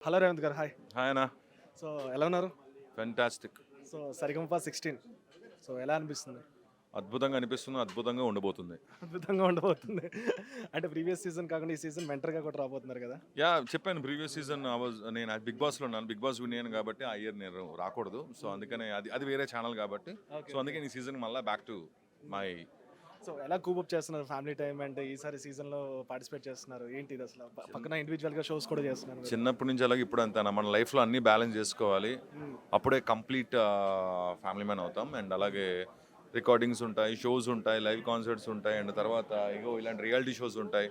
Hello Revanth గారు, hi. Hi అన్న. So ఎలా ఉన్నారు? ఫెంటాస్టిక్. సో సరిగమప 16 సో ఎలా అనిపిస్తుంది? అద్భుతంగా అనిపిస్తుంది, అద్భుతంగా ఉండబోతుంది. అద్భుతంగా ఉండబోతుంది. అంటే ప్రీవియస్ సీజన్ కాకుండా ఈ సీజన్ మెంటర్గా కూడా రాబోతున్నారు కదా? చెప్పాను ప్రీవియస్ సీజన్ నేను బిగ్ బాస్లో ఉన్నాను. బిగ్ బాస్ విన్నాను కాబట్టి ఆ ఇయర్ నేను రాకూడదు. సో అందుకనే అది అది వేరే ఛానల్ కాబట్టి సో అందుకే ఈ సీజన్ మళ్ళీ బ్యాక్ టు మై. సో ఎలా కూపప్ చేస్తున్నారు ఫ్యామిలీ టైం అంటే ఈసారి సీజన్లో పార్టిసిపేట్ చేస్తున్నారు ఏంటి ఇది అసలు? పక్కన ఇండివిజువల్గా షోస్ కూడా చేస్తున్నారు. చిన్నప్పటి నుంచి అలాగే ఇప్పుడు అంతే మన లైఫ్లో అన్నీ బ్యాలెన్స్ చేసుకోవాలి. అప్పుడే కంప్లీట్ ఫ్యామిలీ మ్యాన్ అవుతాం. అండ్ అలాగే రికార్డింగ్స్ ఉంటాయి, షోస్ ఉంటాయి, లైవ్ కాన్సర్ట్స్ ఉంటాయి. అండ్ తర్వాత ఇలాంటి రియాలిటీ షోస్ ఉంటాయి.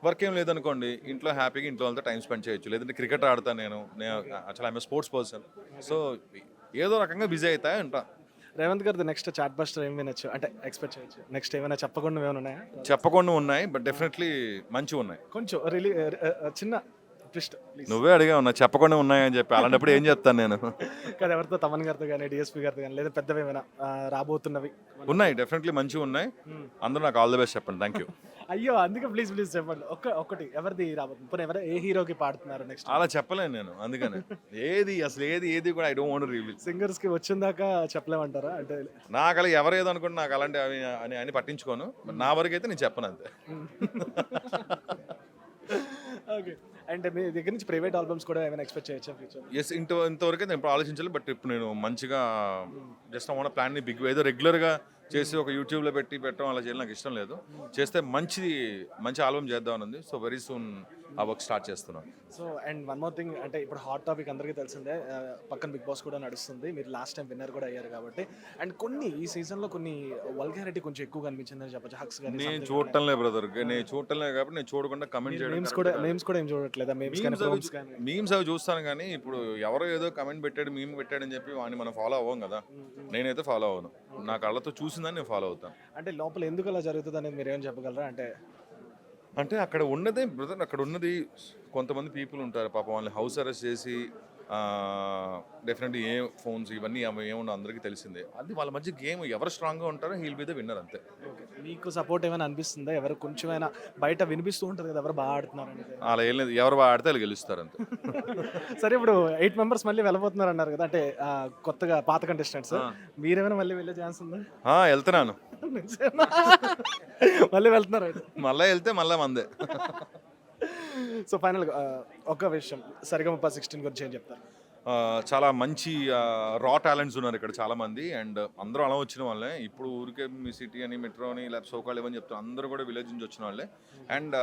వర్క్ ఏం లేదనుకోండి, ఇంట్లో హ్యాపీగా ఇంట్లో అంతా టైం స్పెండ్ చేయొచ్చు. లేదంటే క్రికెట్ ఆడతాను నేను actual I'm sports person. So ఏదో రకంగా బిజీ అవుతాయి ఉంటా. రేవంత్ గారిది నెక్స్ట్ చాట్ బస్టర్ ఏం వినొచ్చు అంటే ఎక్స్పెక్ట్ చేయొచ్చు? నెక్స్ట్ ఏమైనా చెప్పకుండా ఏమైనా ఉన్నాయా? చెప్పకుండా ఉన్నాయి, బట్ డెఫినెట్లీ మంచిగా ఉన్నాయి. కొంచెం చిన్న ట్విస్ట్ ప్లీజ్. నువ్వే అడిగావు నా చెప్పకుండా ఉన్నాయని చెప్పి. అలాంటప్పుడు ఏం చెప్తాను నేను? కదా ఎవరితో తమన్ గారితో కానీ డిఎస్పీ గారితో కానీ లేదా పెద్దవి ఏమైనా రాబోతున్నవి ఉన్నాయి, డెఫినెట్లీ మంచిగా ఉన్నాయి. అందరూ నాకు ఆల్ ది బెస్ట్ చెప్పండి. Thank you. అయ్యో అందుకే ప్లీజ్ చెప్పండి. ఒక్కటి ఎవరిది రాబోతుంది? పోనీ ఏ హీరోకి పాడుతున్నారు నెక్స్ట్? అలా చెప్పలేను నేను, అందుకని అసలు ఏది కూడా I don't want to reveal. Singers కి వచ్చిందాకా చెప్పలేమంటారా? అంటే నాకు అలా ఎవరు ఏదో అనుకుంటే నాకు అలాంటి అని పట్టించుకోను. నా వరకు అయితే నేను చెప్పను అంతే. ఓకే. అంటే మీ దగ్గర నుంచి ప్రైవేట్ ఆల్బమ్స్ కూడా ఏమైనా ఎక్స్పెక్ట్ చేయొచ్చా ఫ్యూచర్? ఎస్, ఇంతవరకు నేను ఇప్పుడు ఆలోచించాలి. బట్ ఇప్పుడు నేను మంచిగా జస్ట్ మన ప్లాన్ని బిగ్ ఏదో రెగ్యులర్గా చేసి ఒక యూట్యూబ్లో పెట్టడం అలా చేయాలి నాకు ఇష్టం లేదు. చేస్తే మంచి ఆల్బమ్ చేద్దామని ఉంది. సో వెరీ సూన్ ఆ వర్క్ స్టార్ట్ చేస్తున్నాను. So and one more thing, అంటే ఇప్పుడు హాట్ టాపిక్ అందరికీ తెలిసిందే, పక్కన బిగ్ బాస్ కూడా నడుస్తుంది. మీరు లాస్ట్ టైం విన్నర్ కూడా అయ్యారు కాబట్టి. అండ్ ఈ సీజన్లో కొన్ని వల్గారిటీ కొంచెం ఎక్కువగా అనిపించిందని చెప్పచ్చు. హక్స్ కానీ నేను చూడటంలే బ్రదర్, నేను చూడటంలే కాబట్టి నేను చూడకుండా కమెంట్ చేయడం. నేమ్స్ కూడా ఏం చూడట్లేదా? మీమ్స్ అవి చూస్తాను కానీ ఇప్పుడు ఎవరో ఏదో కమెంట్ పెట్టాడు, మీమ్ పెట్టాడని చెప్పి వాడిని మనం ఫాలో అవ్వం కదా. నేనైతే ఫాలో అవ్వను. నా కళ్ళతో చూసిందని నేను ఫాలో అవుతాను. అంటే లోపల ఎందుకు అలా జరుగుతుంది అనేది మీరు ఏం చెప్పగలరా? అంటే అక్కడ ఉన్నదే బ్రదర్, అక్కడ ఉన్నది కొంతమంది పీపుల్ ఉంటారు పాపం, వాళ్ళని హౌస్ అరెస్ట్ చేసి డెఫినెట్లీ ఫోన్స్ ఇవన్నీ ఏముండో అందరికీ తెలిసిందే. అది వాళ్ళ మధ్య గేమ్ ఎవరు స్ట్రాంగ్గా ఉంటారో హీల్ బి ద విన్నర్ అంతే. మీకు సపోర్ట్ ఏమైనా అనిపిస్తుందా? ఎవరు కొంచెమైనా బయట వినిపిస్తూ ఉంటుంది కదా ఎవరు బాగా ఆడుతున్నారు అంటే? అలా ఏం లేదు, ఎవరు బాగా ఆడితే వాళ్ళు గెలుస్తారు అంతే. సరే, ఇప్పుడు 8 మెంబర్స్ మళ్ళీ వెళ్ళబోతున్నారు అన్నారు కదా, అంటే కొత్తగా పాత కంటెస్టెంట్స్. మీరేమైనా మళ్ళీ వెళ్ళే ఛాన్స్ ఉందా? వెళ్తున్నాను. మళ్ళీ వెళ్తున్నారు? మళ్ళీ వెళ్తే మళ్ళీ మందే. సో ఫైనల్గా ఒక విషయం, సరిగమప 16 గురించి ఏం చెప్తారు? చాలా మంచి రా టాలెంట్స్ ఉన్నారు ఇక్కడ చాలామంది. అండ్ అందరూ అలా వచ్చిన వాళ్ళే. ఇప్పుడు ఊరికే మీ సిటీ అని మెట్రో అని లేకపోతే సోకాళ్ళు ఇవని చెప్తారు. అందరూ కూడా విలేజ్ నుంచి వచ్చిన వాళ్ళే. అండ్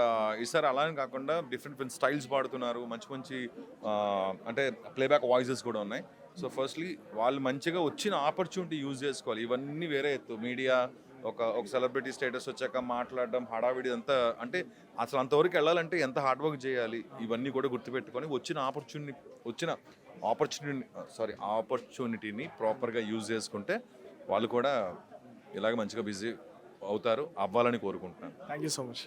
ఈసారి అలా అని కాకుండా డిఫరెంట్ స్టైల్స్ పాడుతున్నారు. మంచి అంటే ప్లేబ్యాక్ వాయిసెస్ కూడా ఉన్నాయి. సో ఫస్ట్లీ వాళ్ళు మంచిగా వచ్చిన ఆపర్చునిటీ యూజ్ చేసుకోవాలి. ఇవన్నీ వేరే ఎత్తు. మీడియా ఒక సెలబ్రిటీ స్టేటస్ వచ్చాక మాట్లాడడం హడావిడి అంతా, అంటే అసలు అంతవరకు వెళ్ళాలంటే ఎంత హార్డ్ వర్క్ చేయాలి. ఇవన్నీ కూడా గుర్తుపెట్టుకొని వచ్చిన ఆపర్చునిటీని ప్రాపర్గా యూజ్ చేసుకుంటే వాళ్ళు కూడా ఇలాగ మంచిగా బిజీ అవుతారు, అవ్వాలని కోరుకుంటున్నాను. Thank you so much.